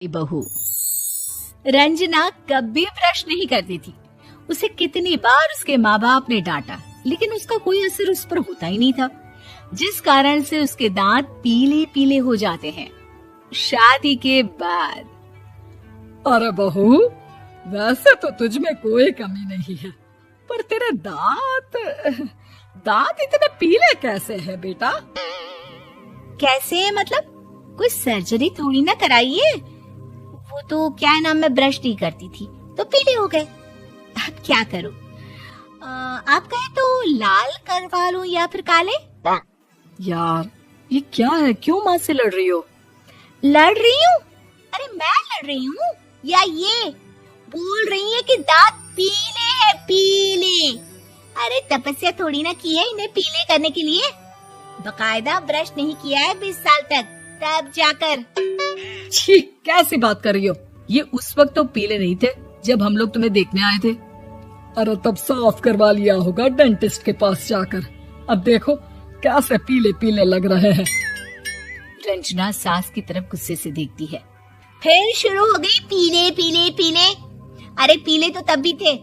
बहू रंजना कभी ब्रश नहीं करती थी। उसे कितनी बार उसके माँ बाप ने डांटा, लेकिन उसका कोई असर उस पर होता ही नहीं था, जिस कारण से उसके दांत पीले पीले हो जाते हैं। शादी के बाद अरे बहू, वैसे तो तुझ में कोई कमी नहीं है, पर तेरे दांत इतने पीले कैसे हैं बेटा? कैसे मतलब? कोई सर्जरी थोड़ी ना कराइए। वो तो क्या नाम, मैं ब्रश नहीं करती थी तो पीले हो गए। अब क्या करूं? आप कहे तो लाल करवा लूं या फिर काले? यार ये क्या है, क्यों माँ से लड़ रही हो? लड़ रही हूँ? अरे मैं लड़ रही हूँ या ये बोल रही है कि दांत पीले हैं, पीले। अरे तपस्या थोड़ी ना की है इन्हें पीले करने के लिए। बकायदा ब्रश नहीं किया है 20 साल तक, तब जाकर। छी, कैसी बात कर रही हो? ये उस वक्त तो पीले नहीं थे जब हम लोग तुम्हें देखने आए थे। अरे तब साफ करवा लिया होगा डेंटिस्ट के पास जाकर। अब देखो कैसे पीले पीले लग रहे हैं। रंजना सास की तरफ गुस्से से देखती है। फिर शुरू हो गई पीले पीले पीले। अरे पीले तो तब भी थे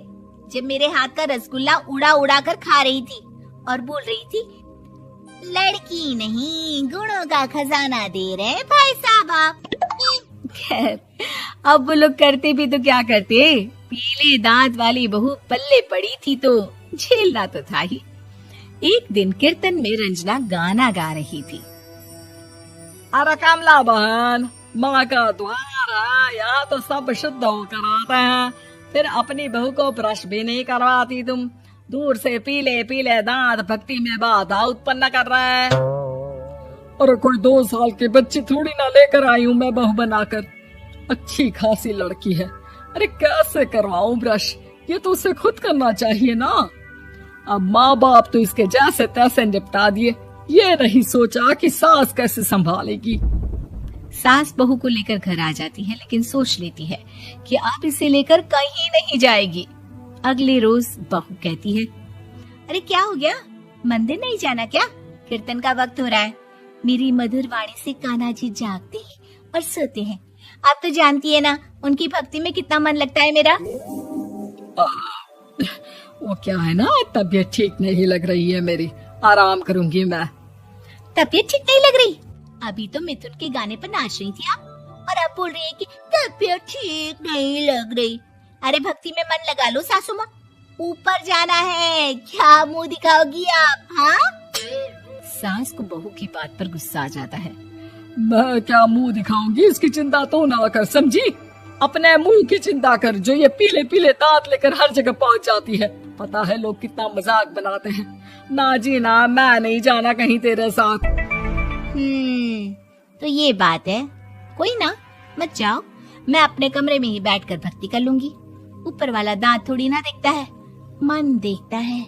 जब मेरे हाथ का रसगुल्ला उड़ा उड़ा कर खा रही थी और बोल रही थी, लड़की नहीं गुणों का खजाना दे रहे भाई साहब आप। खैर, अब वो लोग करते भी तो क्या करते, पीले दांत वाली बहू पल्ले पड़ी थी तो झेलना तो था ही। एक दिन कीर्तन में रंजना गाना गा रही थी। अरे कमला बहन, माँ का द्वार है, यहाँ तो सब शुद्ध होकर आते हैं, फिर अपनी बहू को ब्रश भी नहीं करवाती तुम। दूर से पीले पीले दांत भक्ति में बाधा उत्पन्न कर रहा है। अरे कोई 2 साल की बच्ची थोड़ी ना लेकर आई हूँ मैं बहू बनाकर। अच्छी खासी लड़की है, अरे कैसे करवाऊं ब्रश? ये तो उसे खुद करना चाहिए ना। अब माँ बाप तो इसके जैसे तैसे निपटा दिए, ये नहीं सोचा कि सास कैसे संभालेगी। सास बहू को लेकर घर आ जाती है, लेकिन सोच लेती है कि अब इसे लेकर कहीं नहीं जाएगी। अगले रोज बहू कहती है, अरे क्या हो गया, मंदिर नहीं जाना क्या? कीर्तन का वक्त हो रहा है। मेरी मधुर वाणी से कान्हा जी जागते हैं और सोते हैं। आप तो जानती है ना उनकी भक्ति में कितना मन लगता है मेरा। वो क्या है ना, तबीयत ठीक नहीं लग रही है मेरी, आराम करूंगी मैं। तबीयत ठीक नहीं लग रही? अभी तो मिथुन के गाने पर नाच रही थी आप, और आप बोल रही है कि तबीयत ठीक नहीं लग रही। अरे भक्ति में मन लगा लो सासू माँ, ऊपर जाना है, क्या मुंह दिखाओगी आप? हाँ? सास को बहू की बात पर गुस्सा आ जाता है। मैं क्या मुंह दिखाऊंगी, इसकी चिंता तो ना कर, समझी? अपने मुंह की चिंता कर, जो ये पीले पीले दांत लेकर हर जगह पहुंच जाती है। पता है लोग कितना मजाक बनाते हैं। ना जी ना, मैं नहीं जाना कहीं तेरे साथ। तो ये बात है। कोई ना, मत जाओ, मैं अपने कमरे में ही बैठकर भक्ति कर लूंगी। ऊपर वाला दांत थोड़ी ना देखता है, मन देखता है,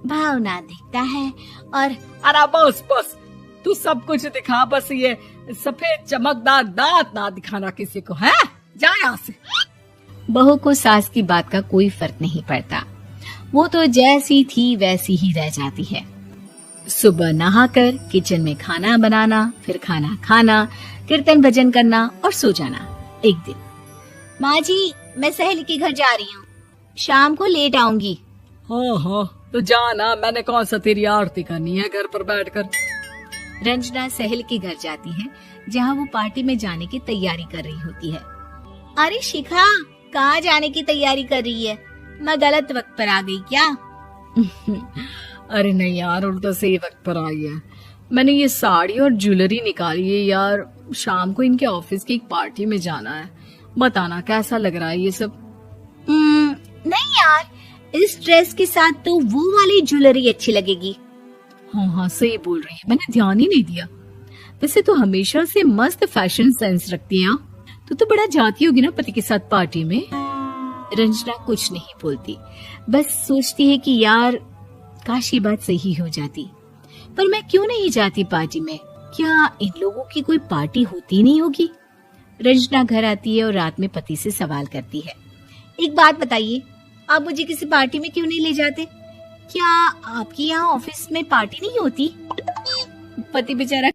भावना देखता है। और अरे बस बस, तू सब कुछ दिखा, बस ये सफेद चमकदार दांत ना दिखाना किसी को, है? जा यहाँ से। बहू को सास की बात का कोई फर्क नहीं पड़ता, वो तो जैसी थी वैसी ही रह जाती है। सुबह नहाकर किचन में खाना बनाना, फिर खाना खाना, कीर्तन भजन करना और सो जाना। एक दिन, माँ जी मैं सहेली के घर जा रही हूँ, शाम को लेट आऊंगी। हाँ हाँ तो जाना, मैंने कौन सा तेरी आरती करनी है घर पर बैठकर। रंजना सहेली के घर जाती है, जहाँ वो पार्टी में जाने की तैयारी कर रही होती है। अरे शिखा, कहाँ जाने की तैयारी कर रही है? मैं गलत वक्त पर आ गई क्या? अरे नहीं यार, उल्टा सही वक्त पर आई है। मैंने ये साड़ी और ज्वेलरी निकाली है यार, शाम को इनके ऑफिस की एक पार्टी में जाना है। बताना कैसा लग रहा है ये सब? नहीं यार, इस ड्रेस के साथ तो वो वाली ज्वेलरी अच्छी लगेगी। हाँ हाँ सही बोल रही है, मैंने ध्यान ही नहीं दिया। वैसे तो हमेशा से मस्त फैशन सेंस रखती है। तो बड़ा जाती होगी ना पति के साथ पार्टी में। रंजना कुछ नहीं बोलती, बस सोचती है कि यार काश ये बात सही हो जाती, पर मैं क्यों नहीं जाती पार्टी में? क्या इन लोगों की कोई पार्टी होती नहीं होगी? रंजना घर आती है और रात में पति से सवाल करती है, एक बात बताइए, आप मुझे किसी पार्टी में क्यों नहीं ले जाते? क्या आपकी यहाँ ऑफिस में पार्टी नहीं होती? पति बेचारा